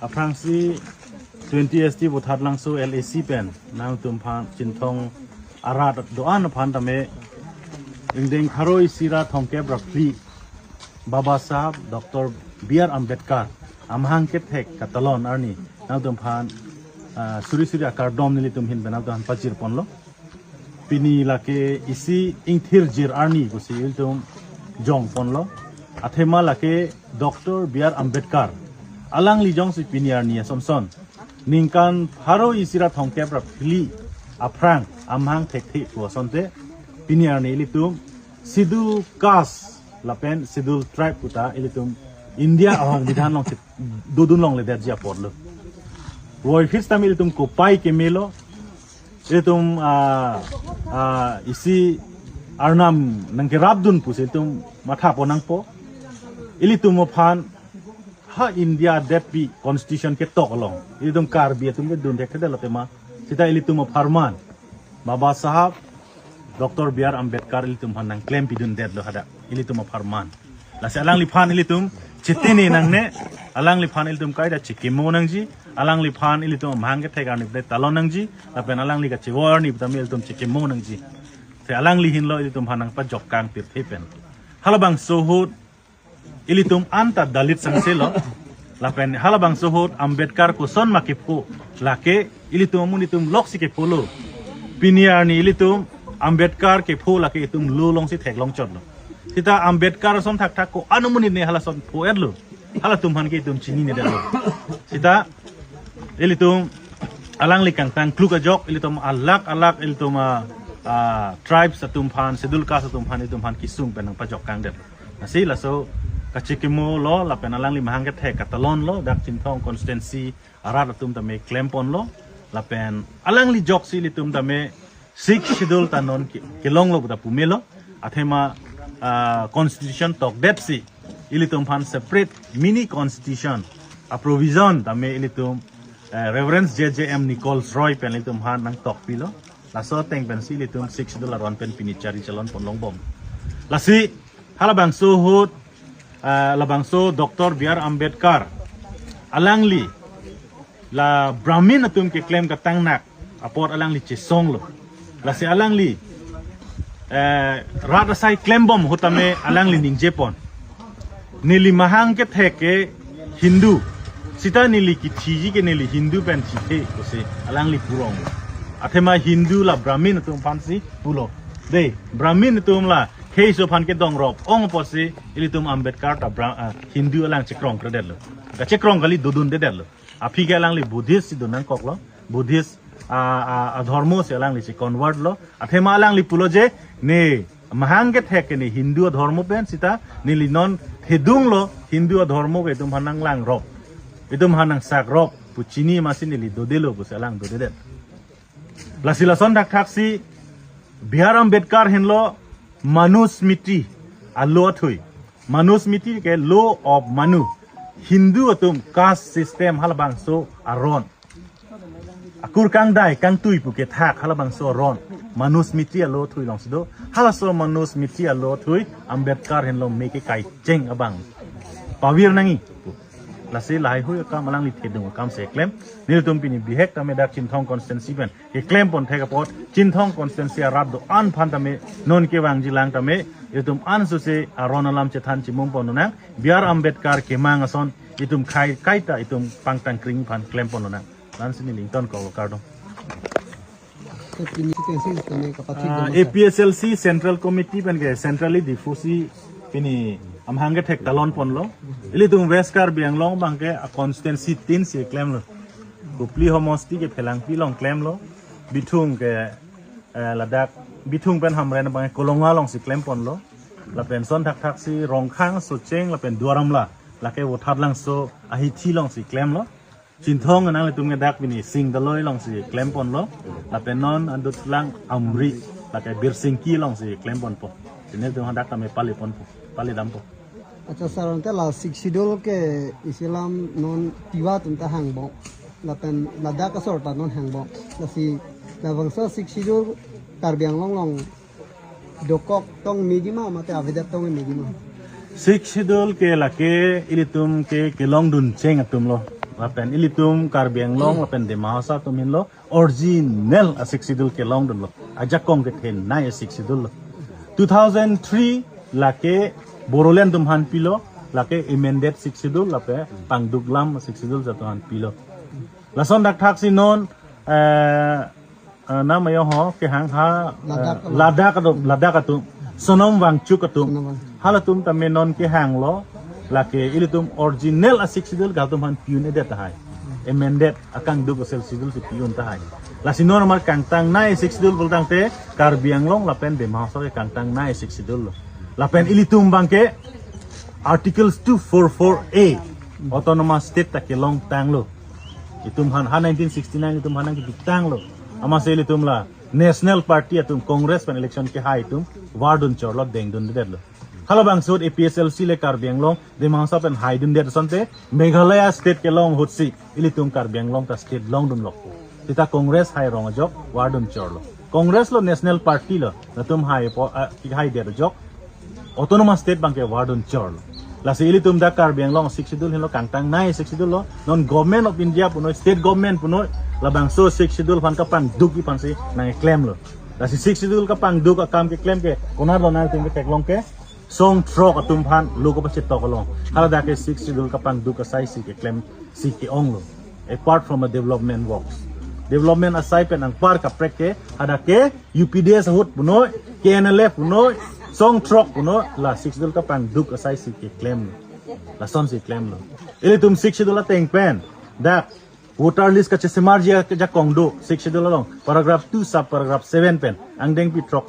a Fransi 20 ST บุทัดลังโซ LAC เป็นนางตุมพานจินทองอาราดดอันพันตะเมเด้งคารอยศิราทองแก้บรักฟีบาบาซาบดร. B.R. Ambedkar อำหังเกตเทกกัตลอนอาร์นี่นางตุมพานสุริอาการดอมนิลิตุมหินเป็นนางตุมปัจจิรปนโลปีนี้ละเกอิซีอิงทิรจิรอาร์นี่กุศิลตุมจงปนโลอัธมาละเกดร. B.R. Ambedkar อลังลิจงสิปีนี้อาร์นี่สมสอนนิงกันฮารุอิสิราทองแก้บรับฟีอัพรังอำหังเทคที่ตัวสนเตปีนี้อาร์นี่ลิตุมซิดูกัสละเป็นซิดูทริปกุตาลิตุมอินเดียahong bidhan long dudun long le derja porlo roi fis tamil tum ko pai ke melo tum isi arnam nang ke rabdun puse tum matha ponang po ilitum phan ha india depi constitution ke tok long ilitum kar bi tum ke dun thek thadal tema sita ilitum farman baba sahab dr. B.R. Ambedkar ilitum hanang claim pidun dead lo hada ilitum farman la se alang liphan ilitum chitini nangne alang liphan ilitum kaida chikimo nangji alang liphan ilitum mangge thegar ni ble talon nangji lapen alang li ka chiwar ni tamil tum chikimo nangji te alang li hin lo ilitum hanang pa jok kang tir thepen halabang sohut ilitum anta dalit sangselo lapen halabang sohut Ambedkar ko son makipu lake ilitum mun ilitum loksi ke polo piniar ni ilitum Ambedkar ke pho lake itum lu long si thek long chot lo kita Ambedkar som thak thak ko anumuni ne hala som poet lo hala tum han ke tum chini ne dalo kita ilitum alang likang tang kluk ajok ilitum alak ilitum tribes atum phan schedule caste atum phan itum phan kisung penang pajok kang det nasi la so kachikimo lo la pen alang li mahang ke thek katalon lo dak chinthong constituency arat atum ta me claim pon lo la pen alang li jok si litum ta me six schedule tanon ke long lo buta pumelo athema constitution tok depsi ilitum phan separate mini constitution a provision tame ilitum reverence JJM Nichols Roy pen ilitum han nang tok pilo la so teng pen si ilitum $6 pen pinichari chalon pon long bom la si halabang so hot labang so Dr. B.R. Ambedkar alangli la brahmin atum ke claim ka tangnak apot alangli chisong lo la si alangli rata sai klembom hutame alang lining Japon nili mahang ke theke Hindu sita nili ki thiji ke nili Hindu pen chithe kose alang li purong athema Hindu la Brahmin tum pansi pulo de Brahmin tum la kheiso phan ke dong rop ong posi ilitum Ambedkar ta Hindu alang chekrong kredel lo ka chekrong gali dudun de del lo afi ke alang li Buddhist sidunan kok lo Buddhist ধর্ম সে আলাং লিছি কনভার্ট লো আথেমা আলাং লি পুলো যে নে মাহাঙ্গে থেকে নে হিন্দু ধর্ম পেন সিতা নিলি নন হেদুং লো হিন্দু ধর্ম কে তুম হানাং লাং রব ইতুম হানাং সাক রব পুচিনি মাসি নিলি দোদেলো বুসে আলাং দোদেদে লাসিলাসন ঢাক ঠাকসি B.R. Ambedkar হেনলো মানুস্মৃতি আলো থই মানুস্মৃতি কে লো অফ মানু হিন্দু তুম কাস্ট সিস্টেম হালবাং সো আরন akur kang dai kang tui pu ke thak halabang so ron manus miti alo thui long sido hala so manus miti alo thui Ambedkar hen lo me ke kai cheng abang pawir nangi la se lai hu ka malang li thedung kam se claim nil tum pini bihek ta me dak chinthong constituency ben ke claim pon theka pot chinthong constituency rab do an phan ta me non ke wang jilang ta me itum an su se aron alam che than chimum pon na B.R. Ambedkar ke mang ason itum khai kaita itum pangtang kring phan claim pon na Lansini Lincoln Colorado. APSLC Central Committee pen ke centrally diffusi pini amhange thek talon ponlo ili tum westkar bianglong bangke a constituency 3 se claim lo kupli homosti ke phelang pi long claim lo bithung ke ladak bithung pen hamren bang kolonga long se claim ponlo la pen son thak thak si rongkhang so cheng la pen duaram la ke wo that lang so a hi thi long se claim lo Chinthong anang le tumnge dak bini sing daloi long si claim pon lo la penon andut lang amri la ke bir singki long si claim pon po tine tum hadak ta me pali pon po pali dam po acha saron te la siksidol ke Islam non tiwa tum ta hang bo la pen la dak ka sor ta non hang bo la si la bangsa siksidol karbiang long dokok tong migima mate avedat tong migima Six schedule ke lake ilitum ke long dun cheng atum lo lapen ilitum karbiang long lapen de mahasa tumin lo original a six schedule ke long dun lo ajakong ke ten na a six schedule lo 2003 lake Boroland tum han pilo lake amended six schedule lape pangduglam six schedule jatu han pilo lason dak thak sinon na mayo ho ke hang ha ladak atum sonom wangchuk atum halatum tamenon ke hang lo lake ilitum original a six schedule galtum han piun edet hai amended akang dug sel schedule si piun ta hai la si normal kangtang nai six schedule bultang te karbiang long lapen be mahso ke kangtang nai six schedule lo lapen ilitum bangke articles 244A autonomous state ta ke long tang lo itum han 1969 itum han ki tang lo ama se ilitum la national party atum congress pan election ke hai tum wardun chorlo dengdun de lo halabang sud APSLC le karbiang long de mahsa pen haidun de sante meghalaya state ke long hotsi ilitum karbiang long ta state long dun lo tita congress hai rong jok wardun chorlo congress lo national party lo atum hai po hai de jok autonomous state bangke wardun chorlo la se ilitum da karbiang long six schedule hilo kangtang nai six schedule lo non government of india puno state government puno labang so six schedule fan kapang duki pan si nang claim lo la si six schedule kapang duk akam ke claim ke konar lo na tum ke long ke song trok atum phan lu ko pachit to kolong hala da ke six schedule kapang duk asai si ke claim si ke ong lo apart from a development works development asai pen ang par ka prek ke ada ke UPDS hut puno KNLF puno song trok puno la six schedule kapang duk asai si ke claim lo la son si claim lo ile tum six schedule la teng pen da voter list ka chesemarjia ke ja kongdo six schedule long paragraph 2 sub paragraph 7 pen angdeng pi trox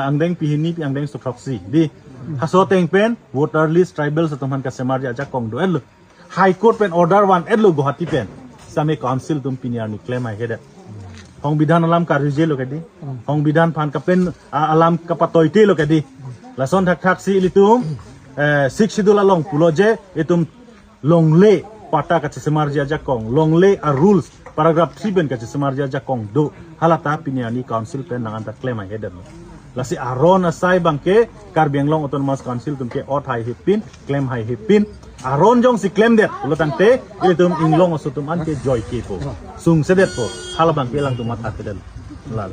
angdeng pi hini pi angdeng so proxy di haso teng pen voter list tribal sa tuman ka semarjia ja kongdo elo high court pen order 1 elo guwahati pen same council tum piniar ni claim ai heda hong bidhan alam ka rije lo kedi hong bidhan phan ka pen alam ka patoite lo kedi lason thak thak si litum six schedule long puloje etum longle pata ka semarjia ja kong longle a rules paragraph 3 ben ka semarjia ja kong do halata piniani council pen nangan ta claim ai heda lasi aron asai bangke karbiang long autonomous council tumke ot hai hipin claim hai hipin aron jong si claim det ulatang te itum inglong asutum an ke joy ke po sung sedet po halabang ke lang tumat akedel lal